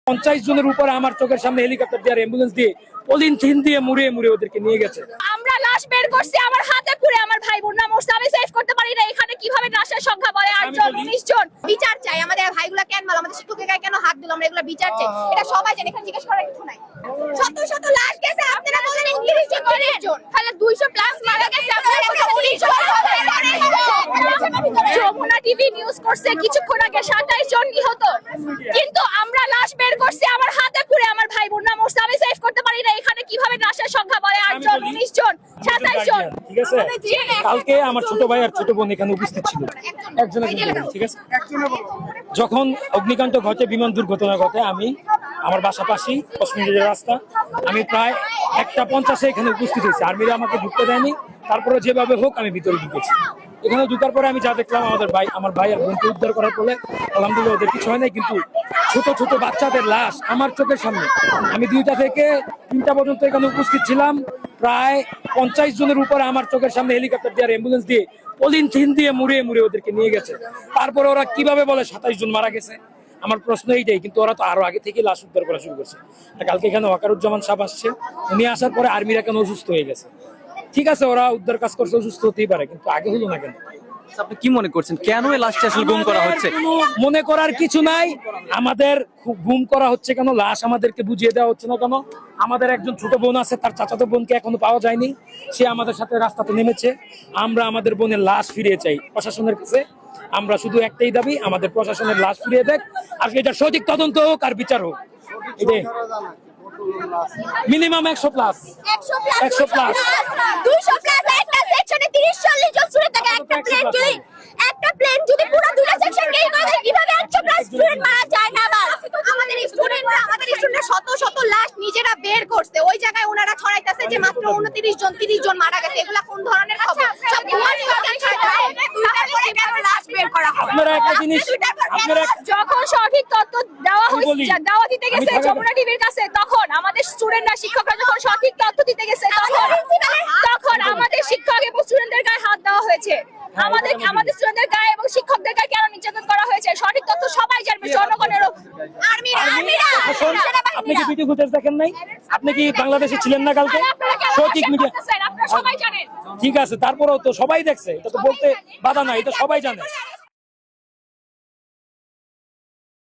50 জনের উপরে আমার চোখের সামনে হেলিকপ্টার দিয়ে অ্যাম্বুলেন্স দিয়ে পলিথিন দিয়ে মুড়িয়ে মুড়িয়ে ওদেরকে নিয়ে গেছে। আমরা লাশ বের করছি, আমার হাতে পুরে আমার ভাই বোনরা মরছে, আমি সেভ করতে পারি না। এখানে কিভাবে লাশের সংখ্যা বলে 8 জন 19 জন। বিচার চাই, আমাদের ভাইগুলা কেন মারলো, আমাদের শিক্ষকের গায়ে কেন হাত দিল, আমরা এগুলো বিচার চাই। এটা সবাই জানে, এখানে জিজ্ঞেস করার কিছু নাই। শত শত লাশ গেছে, আপনারা বলেন ইংলিশ করেন তাহলে 200 প্লাস মারা গেছে, আপনারা 19 জন। যমুনা টিভি নিউজ করছে কিছুক্ষণ আগে 27 জন নিহত, কিন্তু আমরা লাশ বের করছি, আমার হাতে পুরে আমার ভাই বোনরা মরছে, আমি সেভ করতে পারি না। এখানে কিভাবে লাশের সংখ্যা বলে 8 জন 19 জন 27 জন। ঠিক আছে, কালকে আমার ছোট ভাই আর ছোট বোন এখানে উপস্থিত ছিল, একজনের, ঠিক আছে। যখন অগ্নিকাণ্ড ঘটে, বিমান দুর্ঘটনা ঘটে, আমি আমার বাসা পাশি 10 মিনিটের রাস্তা, আমি প্রায় 1:50 এখানে উপস্থিত হয়েছি। আর্মিরা আমাকে ঢুকতে দেয়নি, তারপরে যেভাবে হোক আমি ভিতরে ঢুকেছি। এখানে ঢুকার পরে আমি যা দেখলাম, আমার ভাই আর বোনকে উদ্ধার করার পরে আলহামদুলিল্লাহ ওদের কিছু হয় নাই, কিন্তু ছোট ছোট বাচ্চাদের লাশ আমার চোখের সামনে। আমি 2টা থেকে 3টা পর্যন্ত এখানে উপস্থিত ছিলাম, প্রায় 50 জনের উপরে আমার চোখের সামনে হেলিকপ্টার দিয়ে অ্যাম্বুলেন্স দিয়ে পলিথিন দিয়ে মুড়িয়ে মুড়িয়ে ওদেরকে নিয়ে গেছে। তারপরে ওরা কিভাবে বলে 27 জন মারা গেছে, আমার প্রশ্ন এইটাই। কিন্তু ওরা তো আরো আগে থেকে লাশ উদ্ধার করা শুরু করছে। কালকে এখানে ওয়াকারুজ্জামান সাহেব আসছে, উনি আসার পরে আর্মিরা কেন অসুস্থ হয়ে গেছে। ঠিক আছে, ওরা উদ্ধার কাজ করছে, অসুস্থ হতেই পারে, কিন্তু আগে হলো না কেন? আপনি কি মনে করছেন কেন এই লাশটা আসলে গুম করা হচ্ছে? মনে করার কিছু নাই, আমাদের গুম করা হচ্ছে কেন, লাশ আমাদেরকে বুঝিয়ে দেওয়া হচ্ছে না কেন? আমাদের একজন ছোট বোন আছে, তার চাচাতো বোনকে এখনো পাওয়া যায়নি, সে আমাদের সাথে রাস্তাতে নেমেছে। আমরা আমাদের বোনের লাশ ফিরিয়ে চাই প্রশাসনের কাছে। আমরা শুধু একটাই দাবি, আমাদের প্রশাসনের লাশ ফিরিয়ে দেখ, আর এটা সঠিক তদন্ত হোক আর বিচার হোক। মিনিমাম 100 প্লাস 200 প্লাস একটা সেকশনে 30-40 জন স্টুডেন্ট থাকে। একটা প্লেন যদি পুরো 2টা সেকশন গেই করে দেয়, কিভাবে 100 প্লাস স্টুডেন্ট মারা যায় না? আমাদের স্টুডেন্টরা শত শত লাশ নিজেরা বের করছে, ওই জায়গায় ওনারা ছড়াইতেছে যে মাত্র 29 জন 30 জন মারা গেছে। এগুলা কোন ধরনের খবর? সব ভুয়া নিউজ ছড়ায়। তারপরে কেন লাশ বের করা হবে? আপনারা একটা জিনিস, আপনারা যখন সঠিক তথ্য দেওয়া দিতে গেছে যমুনা টিভির কাছে, তখন আমাদের স্টুডেন্টরা, শিক্ষকরা যখন সঠিক তথ্য দিতে গেছে, তখন আমাদের শিক্ষক এবং স্টুডেন্টদের গায়ে হাত দেওয়া হয়েছে। আমাদের স্টুডেন্টদের গায়ে এবং শিক্ষকদের গায়ে কেন নির্যাতন করা হয়েছে, সঠিক তথ্য সবাই জানবে, জনগণেরও। আপনি কি ভিডিও ফুটেজ দেখেন নাই? আপনি কি বাংলাদেশে ছিলেন না কালকে? সঠিক মিডিয়া, আপনারা সবাই জানেন। ঠিক আছে, তারপরেও তো সবাই দেখছে, এটা তো বলতে বাধা নাই, এটা সবাই জানে।